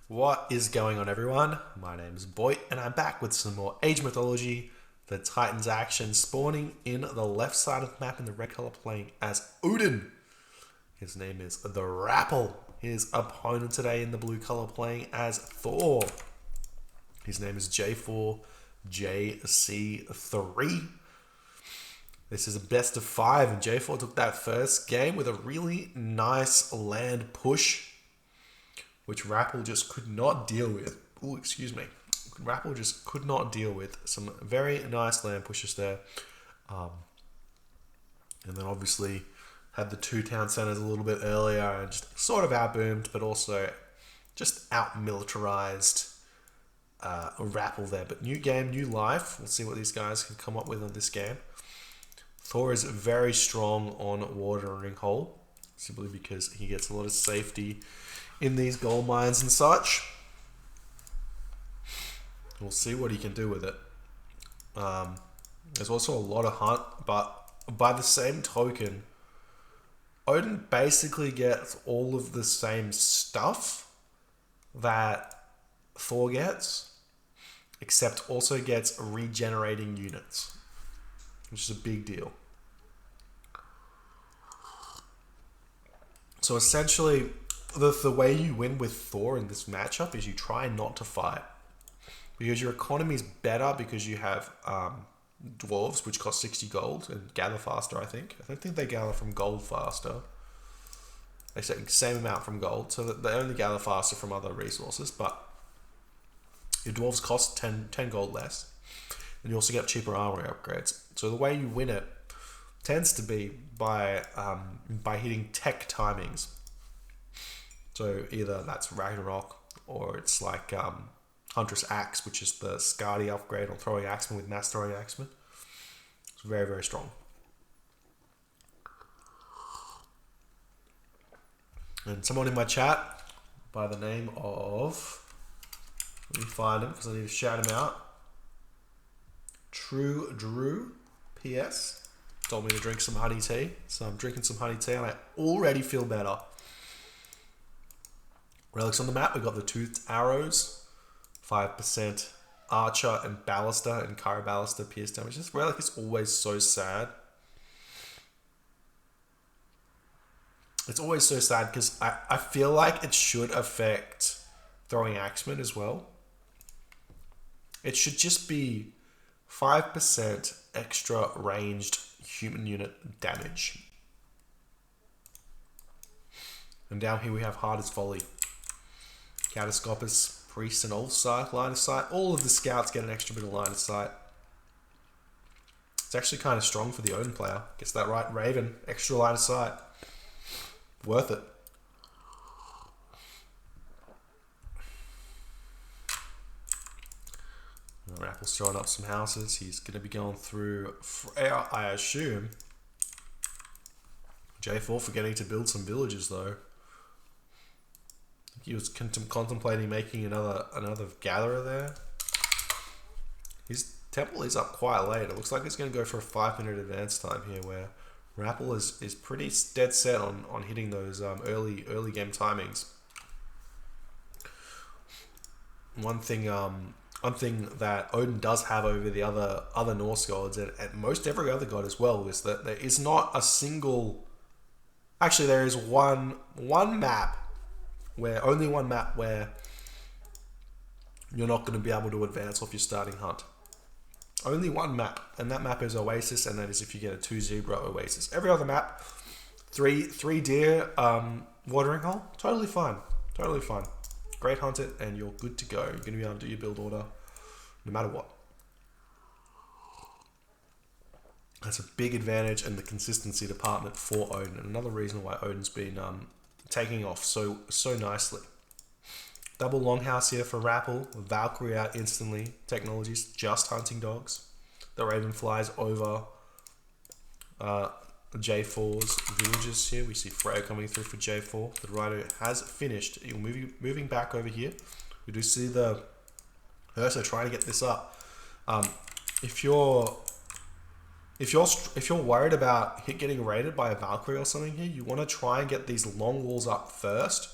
What is going on, everyone? My name is Boy, and I'm back with some more Age Mythology. The Titans action spawning in the left side of the map in the red color, playing as Odin. His name is the Rapl. His opponent today in the blue color, playing as Thor. His name is J4Jc3. This is a best of 5, and J4 took that first game with a really nice land push, which Rapl just could not deal with. Oh, excuse me. Rapl just could not deal with. Some very nice land pushes there. And then obviously had the 2 town centers a little bit earlier and just sort of outboomed, but also just out-militarized Rapl there. But new game, new life. We'll see what these guys can come up with on this game. Thor is very strong on watering hole, simply because he gets a lot of safety in these gold mines and such. We'll see what he can do with it. There's also a lot of hunt, but by the same token, Odin basically gets all of the same stuff that Thor gets, except also gets regenerating units, which is a big deal. So essentially, the way you win with Thor in this matchup is you try not to fight, because your economy is better because you have dwarves, which cost 60 gold and gather faster. I don't think they gather from gold faster. They say same amount from gold, so that they only gather faster from other resources. But your dwarves cost 10 gold less, and you also get cheaper armor upgrades. So the way you win it tends to be by hitting tech timings. So either that's Ragnarok, or it's like Huntress Axe, which is the Skadi upgrade on throwing axemen with mass throwing axemen. It's very, very strong. And someone in my chat by the name of, let me find him because I need to shout him out. True Drew PS told me to drink some honey tea. So I'm drinking some honey tea and I already feel better. Relics on the map, we got the toothed arrows, 5% archer and ballista and Kyra ballista pierce damage. This relic is always so sad. It's always so sad because I feel like it should affect throwing axemen as well. It should just be 5% extra ranged human unit damage. And down here we have Hardest Volley. Catastropus, Priest, and all sight, line of sight. All of the scouts get an extra bit of line of sight. It's actually kind of strong for the Odin player. Gets that right, Raven, extra line of sight. Worth it. Rappl's throwing up some houses. He's going to be going through Freya, I assume. J4 forgetting to build some villages though. He was contemplating making another gatherer there. His temple is up quite late. It looks like it's going to go for a 5-minute advance time here, where Rapl is pretty dead set on hitting those early game timings. One thing that Odin does have over the other Norse gods, and most every other god as well, is that there is not a single. Actually, there is one map where you're not going to be able to advance off your starting hunt. Only one map, and that map is Oasis, and that is if you get a 2 zebra Oasis. Every other map, three deer watering hole, totally fine. Great hunt it, and you're good to go. You're going to be able to do your build order no matter what. That's a big advantage in the consistency department for Odin, and another reason why Odin's been taking off so nicely. Double longhouse here for Rapl. Valkyrie out instantly. Technologies, just hunting dogs. The Raven flies over J4's villages here. We see Freya coming through for J4. The rider has finished. You're moving back over here. We do see the Ursa trying to get this up. If you're worried about getting raided by a Valkyrie or something here, you want to try and get these long walls up first,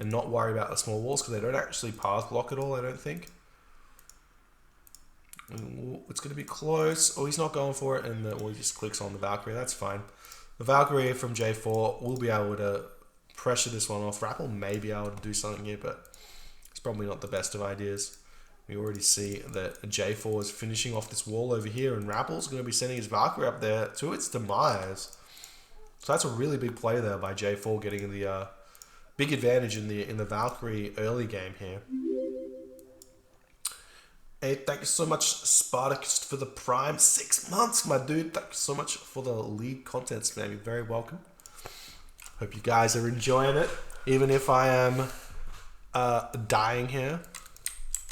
and not worry about the small walls because they don't actually path block at all, I don't think. It's going to be close. Oh, he's not going for it, and he just clicks on the Valkyrie. That's fine. The Valkyrie from J4 will be able to pressure this one off. Rapl may be able to do something here, but it's probably not the best of ideas. We already see that J4 is finishing off this wall over here, and Rappel's going to be sending his Valkyrie up there to its demise. So that's a really big play there by J4, getting the big advantage in the Valkyrie early game here. Hey, thank you so much, Spartacus, for the Prime 6 months, my dude. Thank you so much for the league content spam. You're very welcome. Hope you guys are enjoying it. Even if I am dying here,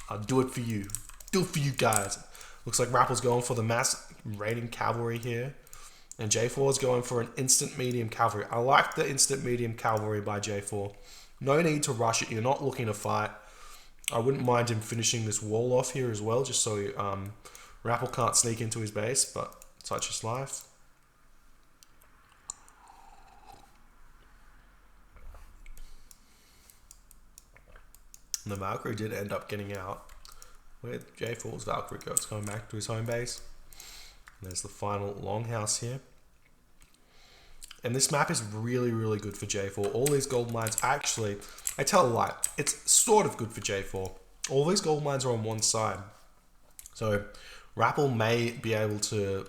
I'll do it for you. Do it for you guys. Looks like Rappel's going for the mass raiding cavalry here. And J4 is going for an instant medium cavalry. I like the instant medium cavalry by J4. No need to rush it. You're not looking to fight. I wouldn't mind him finishing this wall off here as well, just so Rapl can't sneak into his base, but such is life. And the Valkyrie did end up getting out. Where'd J4's Valkyrie go? It's going back to his home base. And there's the final longhouse here. And this map is really, really good for J4. All these gold mines, actually, I tell a lie, it's sort of good for J4. All these gold mines are on one side. So Rapl may be able to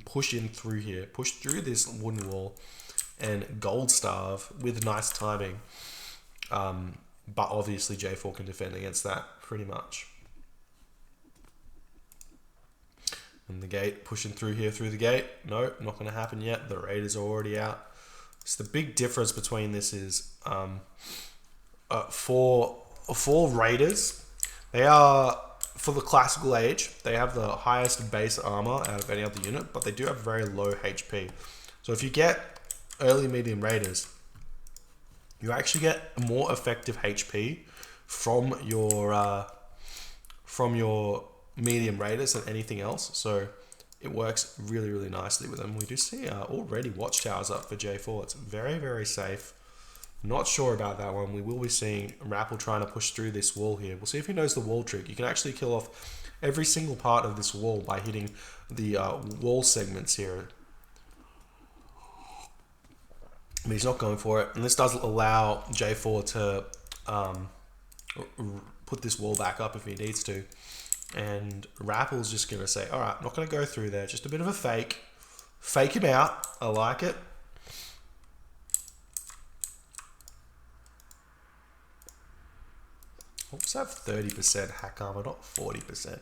push in through here, push through this wooden wall and gold starve with nice timing. But obviously J4 can defend against that pretty much. And the gate, pushing through here through the gate. No, not going to happen yet. The raiders are already out. So the big difference between this is for raiders, they are, for the classical age, they have the highest base armor out of any other unit, but they do have very low HP. So if you get early medium raiders, you actually get more effective HP from your medium raiders than anything else. So it works really, really nicely with them. We do see already watchtowers up for J4. It's very, very safe. Not sure about that one. We will be seeing Rapl trying to push through this wall here. We'll see if he knows the wall trick. You can actually kill off every single part of this wall by hitting the wall segments here. But he's not going for it. And this does allow J4 to put this wall back up if he needs to. And Rappel's just going to say, all right, I'm not going to go through there. Just a bit of a fake. Fake him out. I like it. Oops, I have 30% hack armor, not 40%.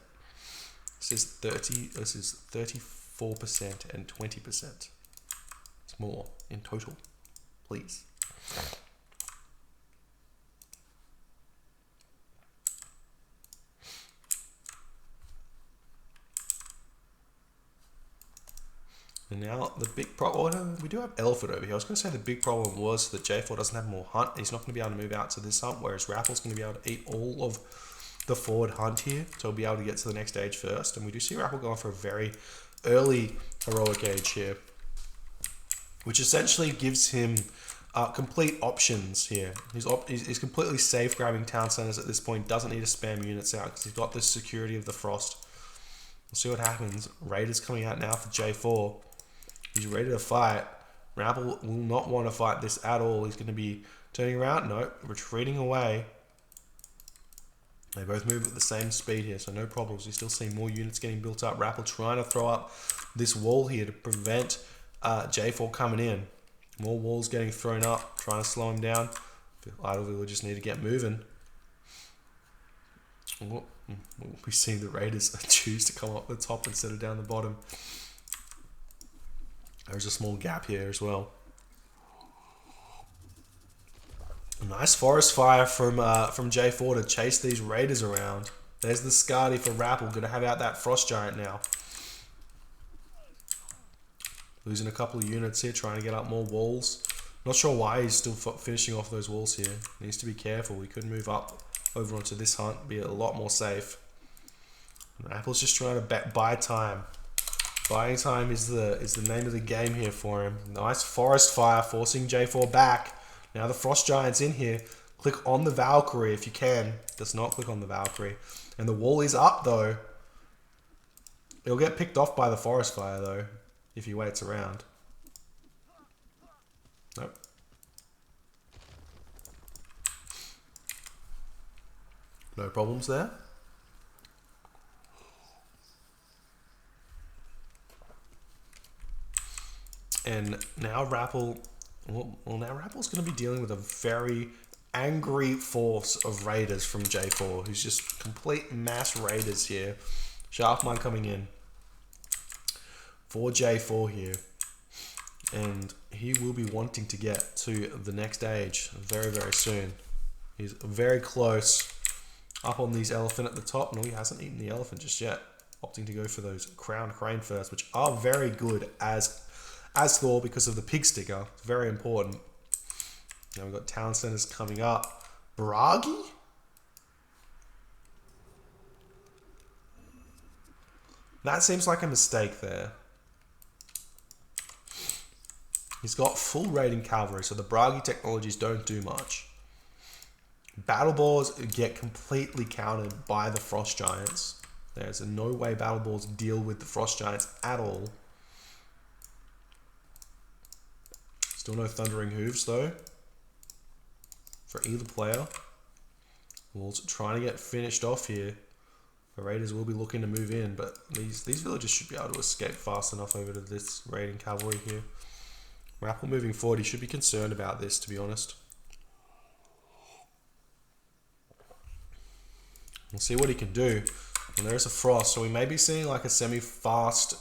This is 34% and 20%. It's more in total, please. And now the big problem, we do have Elephant over here. I was going to say the big problem was that J4 doesn't have more hunt. He's not going to be able to move out to this hunt, whereas Rappel's going to be able to eat all of the forward hunt here. So he'll be able to get to the next age first. And we do see Rapl going for a very early heroic age here, which essentially gives him complete options here. He's completely safe grabbing town centers at this point. Doesn't need to spam units out because he's got the security of the frost. We'll see what happens. Raiders coming out now for J4. He's ready to fight. Rapl will not want to fight this at all. He's going to be turning around. No, retreating away. They both move at the same speed here, so no problems. We still see more units getting built up. Rapl trying to throw up this wall here to prevent J4 coming in. More walls getting thrown up, trying to slow him down. Idle villagers need to get moving. We'll be seeing the raiders choose to come up the top instead of down the bottom. There's a small gap here as well. A nice forest fire from J4 to chase these raiders around. There's the Scardy for Rapl. Going to have out that Frost Giant now. Losing a couple of units here, trying to get up more walls. Not sure why he's still finishing off those walls here. Needs to be careful. We could move up over onto this hunt, be a lot more safe. Rappel's just trying to buy time. Buying time is the name of the game here for him. Nice forest fire forcing J4 back. Now the Frost Giant's in here. Click on the Valkyrie if you can. Does not click on the Valkyrie. And the wall is up though. It'll get picked off by the forest fire though, if he waits around. Nope. No problems there. And now Rapl, well now Rappel's going to be dealing with a very angry force of raiders from J4, who's just complete mass raiders here. Sharpmine coming in for J4 here. And he will be wanting to get to the next age very, very soon. He's very close. Up on these elephant at the top. No, he hasn't eaten the elephant just yet. Opting to go for those crown crane first, which are very good as Thor because of the pig sticker. It's very important. Now we've got town centers coming up. Bragi? That seems like a mistake there. He's got full raiding cavalry, so the Bragi technologies don't do much. Battle Balls get completely countered by the Frost Giants. There's no way Battle Balls deal with the Frost Giants at all. Still no Thundering Hooves though for either player. Walls trying to get finished off here. The Raiders will be looking to move in, but these villagers should be able to escape fast enough over to this raiding cavalry here. Rapl moving forward, he should be concerned about this, to be honest. We'll see what he can do. And there's a frost, so we may be seeing like a semi-fast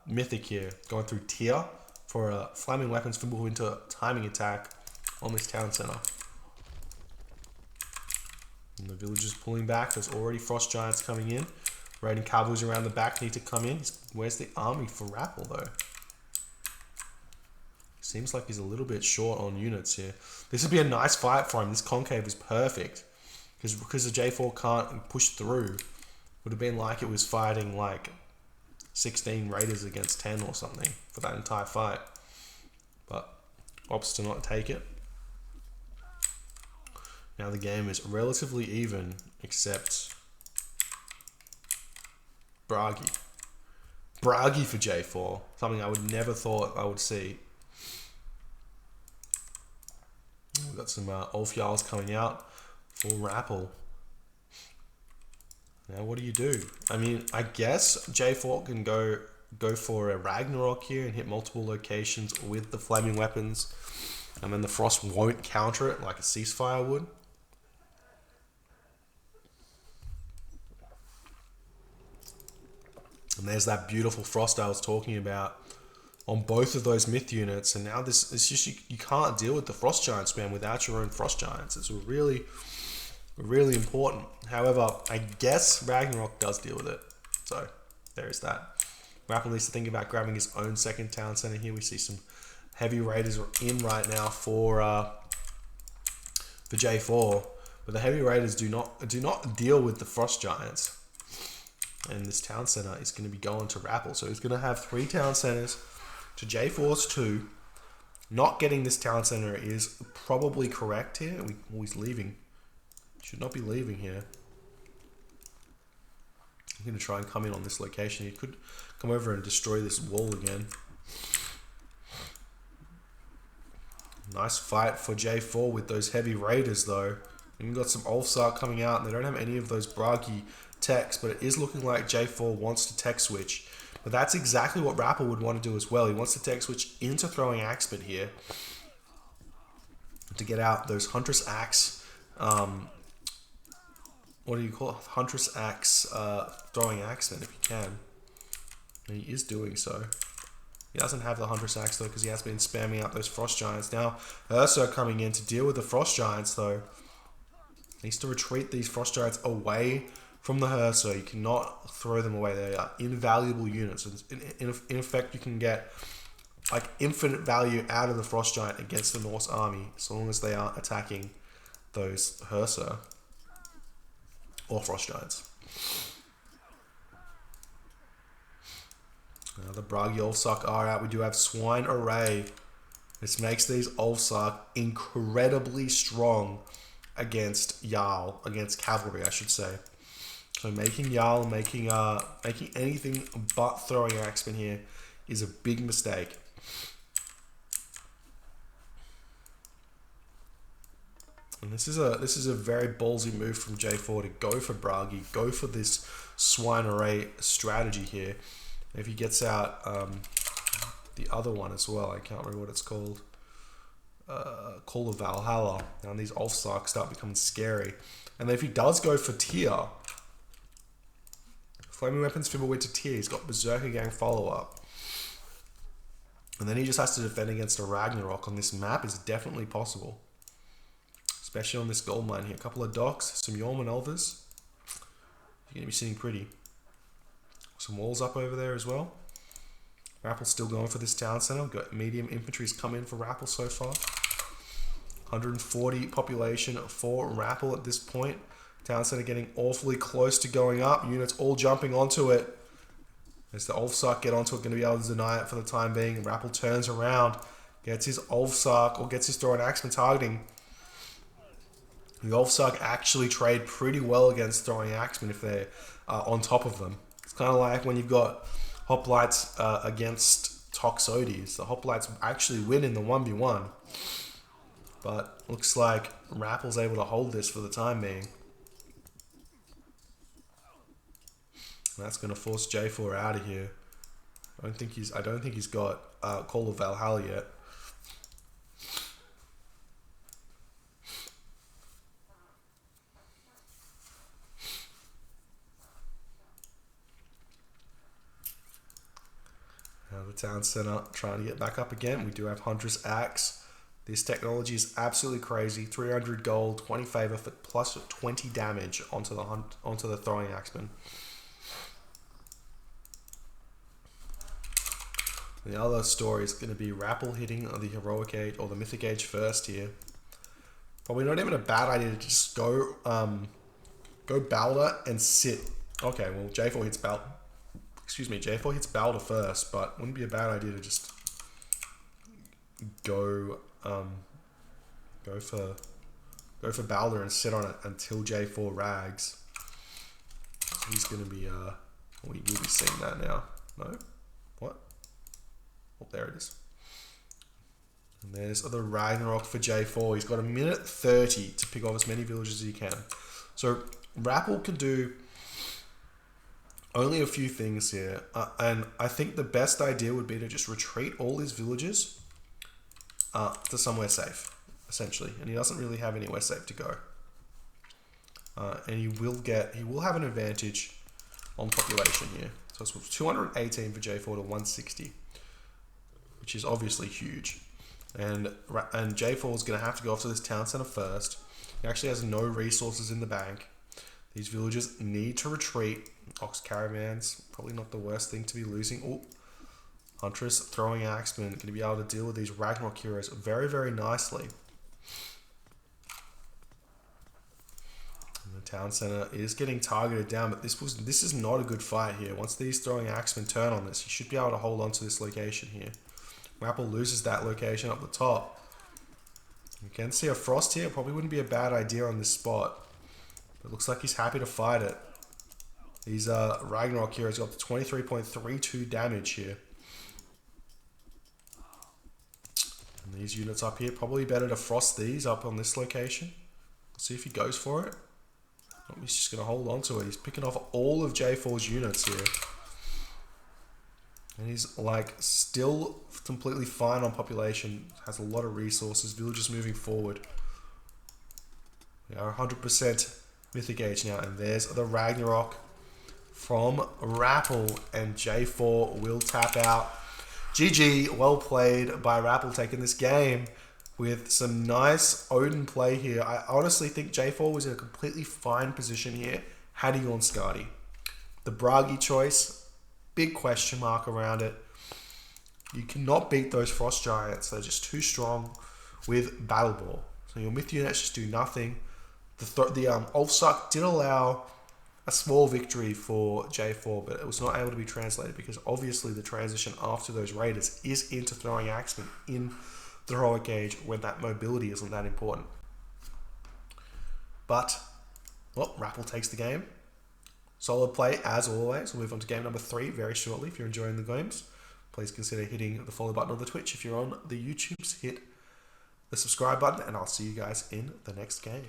Mythic here, going through tier for a flaming weapons to move into a timing attack on this town center. And the villagers pulling back. There's already Frost Giants coming in. Raiding cavalries around the back need to come in. Where's the army for Rapl though? Seems like he's a little bit short on units here. This would be a nice fight for him. This concave is perfect. Because the J4 can't push through. Would have been like it was fighting like 16 raiders against 10 or something for that entire fight. But opts to not take it. Now the game is relatively even, except Bragi. Bragi for J4. Something I would never thought I would see. We've got some Ulfjarls coming out for Rapl. Now what do you do? I mean, I guess J4 can go for a Ragnarok here and hit multiple locations with the flaming weapons, and then the frost won't counter it like a ceasefire would. And there's that beautiful frost I was talking about on both of those myth units. And now this is just, you can't deal with the frost giant spam without your own frost giants. It's really, really important. However, I guess Ragnarok does deal with it. So there's that. Rapl needs to think about grabbing his own second town center here. We see some heavy raiders are in right now for J4, but the heavy raiders do not deal with the frost giants. And this town center is going to be going to Rapl. So he's going to have 3 town centers to J4's 2. Not getting this town center is probably correct here. He's leaving. Should not be leaving here. I'm going to try and come in on this location. He could come over and destroy this wall again. Nice fight for J4 with those heavy raiders though. And we've got some Ulfsar coming out, and they don't have any of those Bragi techs, but it is looking like J4 wants to tech switch. But that's exactly what Rapl would want to do as well. He wants to tech switch into throwing Axeman here to get out those Huntress Axe. What do you call it? Huntress Axe throwing Axeman if he can. And he is doing so. He doesn't have the Huntress Axe though because he has been spamming out those Frost Giants. Now Ursa coming in to deal with the Frost Giants though. He needs to retreat these Frost Giants away from the Ursa. You cannot throw them away. They are invaluable units. In effect, you can get like infinite value out of the Frost Giant against the Norse army as long as they aren't attacking those Ursa or Frost Giants. Now the Bragi Ulfsark are out. We do have Swine Array. This makes these Ulfsark incredibly strong against Jarl, against cavalry, I should say. So making Jarl, making anything but throwing axemen here is a big mistake. And this is a very ballsy move from J4 to go for Bragi, go for this swine array strategy here. If he gets out the other one as well, I can't remember what it's called. Call of Valhalla. Now these Ulfsarks start becoming scary. And then if he does go for Tyr, Flaming Weapons Fimbulwinter to Tyr, he's got Berserker Gang follow-up. And then he just has to defend against a Ragnarok on this map. Is definitely possible. Especially on this gold mine here. A couple of docks, some Yorman Elvers. You're going to be sitting pretty. Some walls up over there as well. Rapl still going for this town center. Got medium infantry's come in for Rapl so far. 140 population for Rapl at this point. Town center getting awfully close to going up. Units all jumping onto it. As the Ulfsark get onto it, going to be able to deny it for the time being. Rapl turns around, gets his Ulfsark, or gets his Thor and Axeman targeting. The Ulfsark actually trade pretty well against throwing axemen if they're on top of them. It's kind of like when you've got hoplites against Toxotes. The hoplites actually win in the 1v1. But looks like Rappel's able to hold this for the time being. And that's going to force J4 out of here. I don't think he's got Call of Valhalla yet. The town center trying to get back up again. We do have Huntress Axe. This technology is absolutely crazy. 300 gold, 20 favor for plus 20 damage onto the throwing axeman. The other story is going to be Rapl hitting the heroic age or the mythic age first here. Probably not even a bad idea to just go Balder and sit. Okay, well J4 hits Balder. Excuse me, J4 hits Balder first, but wouldn't be a bad idea to just go for Balder and sit on it until J4 rags. So he's gonna be we will be seeing that now. No? What? Oh, there it is. And there's the Ragnarok for J4. He's got a minute 30 to pick off as many villages as he can. So Rapl can do only a few things here, and I think the best idea would be to just retreat all his villages to somewhere safe, essentially. And he doesn't really have anywhere safe to go. And he will have an advantage on population here. So it's 218 for J4 to 160, which is obviously huge. And J4 is going to have to go off to this town center first. He actually has no resources in the bank. These villagers need to retreat. Ox caravans, probably not the worst thing to be losing. Oh, Huntress throwing axemen, going to be able to deal with these Ragnarok heroes very, very nicely. And the town center is getting targeted down, but this is not a good fight here. Once these throwing axemen turn on this, you should be able to hold on to this location here. Rapl loses that location up the top. You can see a frost here. Probably wouldn't be a bad idea on this spot. It looks like he's happy to fight it. These Ragnarok heroes got to 23.32 damage here. And these units up here, probably better to frost these up on this location. See if he goes for it. Oh, he's just going to hold on to it. He's picking off all of J4's units here. And he's like still completely fine on population. Has a lot of resources. Villages moving forward. We are 100% mythic age now. And there's the Ragnarok from Rapl, and J4 will tap out. GG, well played by Rapl, taking this game with some nice Odin play here. I honestly think J4 was in a completely fine position here had he gone Skadi. The Bragi choice, big question mark around it. You cannot beat those Frost Giants. They're just too strong with Battle Ball. So your Myth units just do nothing. The Ulfsark did allow a small victory for J4, but it was not able to be translated because obviously the transition after those raiders is into throwing axemen in the heroic age when that mobility isn't that important. But, well, Rapl takes the game. Solid play, as always. We'll move on to game number 3 very shortly. If you're enjoying the games, please consider hitting the follow button on the Twitch. If you're on the YouTubes, hit the subscribe button, and I'll see you guys in the next game.